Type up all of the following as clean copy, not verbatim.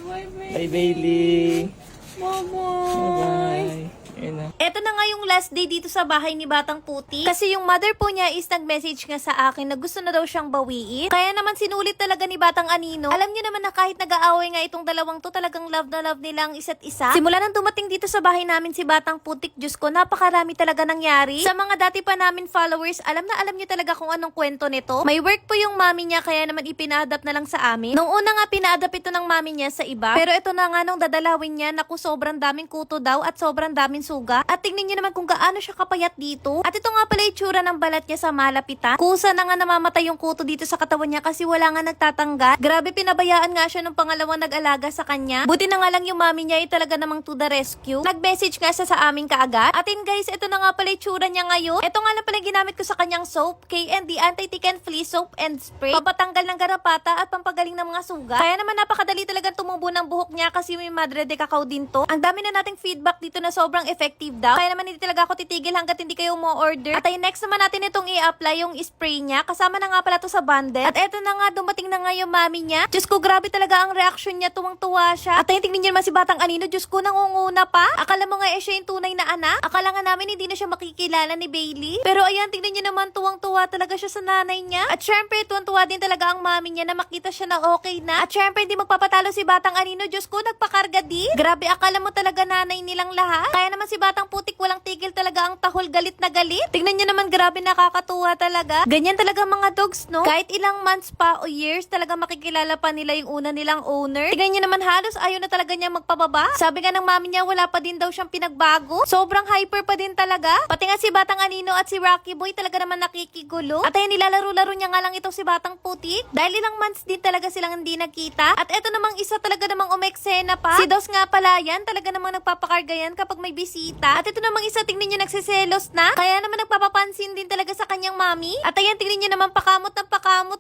Bye, Bailey. Bye-bye. Bye. Ayun na. Eto na nga yung last day dito sa bahay ni Batang Putik. Kasi yung mother po niya is nag-message nga sa akin na gusto na daw siyang bawiin. Kaya naman sinulit talaga ni Batang Anino. Alam niyo naman na kahit nag-aaway nga itong dalawang to, talagang love na love nila ang isa't isa. Simula nang dumating dito sa bahay namin si Batang Putik, Diyos ko, napakarami talaga nangyari. Sa mga dati pa namin followers, alam na alam niyo talaga kung anong kwento nito. May work po yung mami niya, kaya naman ipina-adapt na lang sa amin. Nung una nga pina-adapt ito ng mami niya sa iba. Pero ito na nga nung dadalawin niya, naku, sobrang daming kuto daw at sobrang daming suga. At tingnan niyo naman kung gaano siya kapayat dito. At ito nga pala itsura ng balat niya sa malapitan. Kusa na nga namamatay yung kuto dito sa katawan niya kasi wala nga nagtatanggal. Grabe, pinabayaan nga siya nung pangalawang nag-alaga sa kanya. Buti na nga lang yung mami niya ay talaga namang to the rescue. Nag-message nga siya sa amin kaagad. At yun guys, ito na nga pala itsura niya ngayon. Ito nga lang pala ginamit ko sa kanyang soap, K&D Anti-Tick and Flea Soap and Spray. Pampatanggal ng garapata at pampagaling ng mga sugat. Kaya naman napakadali talagang tumubo ng buhok niya kasi may Madre de Cacao din to. Ang dami na nating feedback dito na sobrang effective daw. Kaya naman hindi talaga ako titigil hanggat hindi kayo mo order. At ay next naman natin itong i-apply yung spray niya. Kasama na nga pala to sa bundle. At eto na nga, dumating na nga yung mami niya. Diyos ko, grabe talaga ang reaction niya. Tuwang-tuwa siya. At ay tingnan niyo naman si Batang Anino. Diyos ko, nangunguna pa. Akala mo nga siya yung tunay na anak. Akala nga namin hindi na siya makikilala ni Bailey. Pero ayan, tingnan niyo naman, tuwang-tuwa talaga siya sa nanay niya. At syempre, tuwang-tuwa din talaga ang mami niya na makita siya na okay na. At syempre, hindi magpapatalo si Batang Anino. Diyos ko, nagpakarga din. Grabe, akala mo talaga nanay nilang lahat. Kaya naman si Batang Putik, walang tigil talaga ang tahol, galit na galit. Tingnan niyo naman, grabe, nakakatuwa talaga. Ganyan talaga mga dogs, no? Kahit ilang months pa o years, talaga makikilala pa nila yung una nilang owner. Tingnan niyo naman, halos ayaw na talaga niya magpababa. Sabi nga ng mami niya, wala pa din daw siyang pinagbago. Sobrang hyper pa din talaga. Pati nga si Batang Anino at si Rocky Boy talaga naman nakikigulo. At ayun, nilalaro-laro niya nga lang itong si Batang Putik. Dahil ilang months din talaga silang hindi nagkita. At eto namang isa talaga namang umeksena pa. Si Dos nga pala yan, talaga namang nagpapakarga yan kapag may bisita. At ito namang isa, tingnan niyo, nagsiselos na. Kaya naman nagpapapansin din talaga sa kanyang mami. At ayan, tingnan niyo naman, pakamot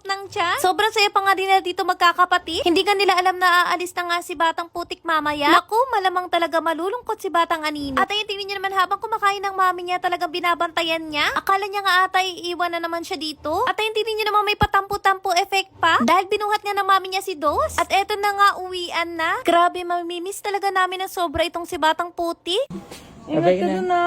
ng tiyan. Sobrang saya pa nga din na dito magkakapatid. Hindi ka nila alam na aalis na nga si Batang Putik mamaya. Naku, malamang talaga malulungkot si Batang Anino. At ayan, tingnan niyo naman, habang kumakain ng mami niya, talagang binabantayan niya. Akala niya nga ata iiwan na naman siya dito. At ayan, tingnan niyo naman, may patampo-tampo effect pa. Dahil binuhat nga ng mami niya si Dos. At eto na nga, uwian na. Grabe, mamimiss talaga namin ng sobra itong si Batang Putik. Ingat ka na.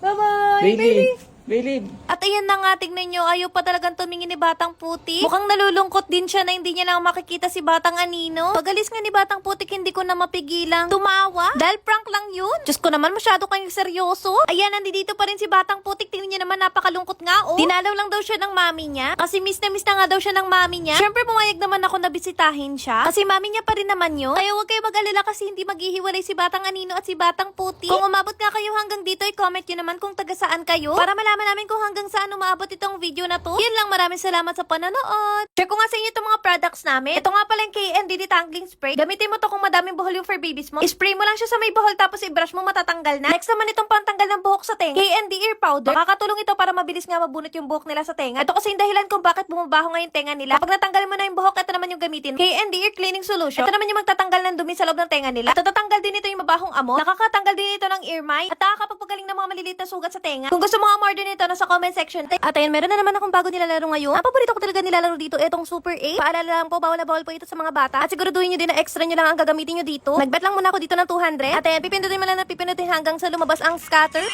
Bye-bye, Bailey. Bailey. At ayan na nga, tignan nyo, ayaw pa talagang tumingin ni Batang Putik. Mukhang nalulungkot din siya na hindi niya lang makikita si Batang Anino. Pagalis nga ni Batang Putik, hindi ko na mapigilang tumawa. Dahil prank lang yun. Diyos ko naman, masyado kayong seryoso. Ayan, nandito pa rin si Batang Putik. Tingnan niyo naman, napakalungkot nga, oh. Dinalaw lang daw siya ng mami niya. Kasi miss na nga daw siya ng mami niya. Siyempre, pumayag naman ako na bisitahin siya. Kasi mami niya pa rin naman yun. Kaya huwag kayo mag-alala kasi hindi maghihiwalay si Batang Anino at si Batang Putik. Kung umabot nga kayo hanggang dito, i-comment nyo naman kung taga saan kayo. Para malaman namin kung hanggang saan umaabot itong video na to. Yun lang, maraming salamat sa panonood. Share ko nga sa inyo itong mga products namin. Ito nga pala yung K&D Detangling Spray. Gamitin mo to kung madaming buhol yung fur babies mo. Spray mo lang siya sa may buhol tapos i-brush mo, matatanggal na. Next naman itong pantanggal ng buhok sa tenga. K&D Ear Powder. Makakatulong ito para mabilis nga mabunot yung buhok nila sa tenga. Ito kasi yung dahilan kung bakit bumabaho nga yung tenga nila. Kapag natanggal mo na yung buhok, ito naman yung gamitin. K&D Ear Cleaning Solution. Ito naman yung magtatanggal ng dumi sa loob ng tenga nila. At tatatanggal din ito yung mabahong amo. Nakakatanggal din ito ng ear mite. At nakakapagpagaling ng mga maliliit na sugat sa tenga. Kung gusto mo umorder nito, nasa comment section. At ayun, meron na naman akong bago nilalaro ngayon. Ang paborito ko talaga nilalaro dito, itong Super 8. Paalala lang po, bawal na bawal po ito sa mga bata. At siguraduhin nyo din na extra nyo lang ang gagamitin nyo dito. Nagbet lang muna ako dito ng 200. At ayun, pipindutin mo lang na pipindutin hanggang sa lumabas ang scatter.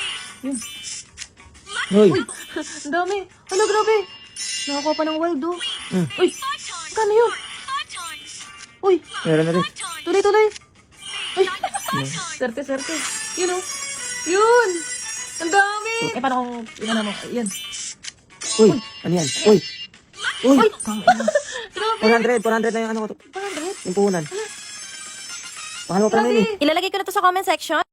Yun. Hoy. Ang dami. Ano, grabe. Nakakuha pa ng wild, oh. Uy, kano yun? Uy, Meron na rin. tuloy. Uy, serte. Yun, oh. Yun. Ang dami. Eh, paano kung ina mo? Yan. Uy, ano yan? Uy. Uy. 400 na yung ano ko to. 100? Yung puhunan. Pangalawa pa lang yun eh. Ilalagay ko na to sa comment section.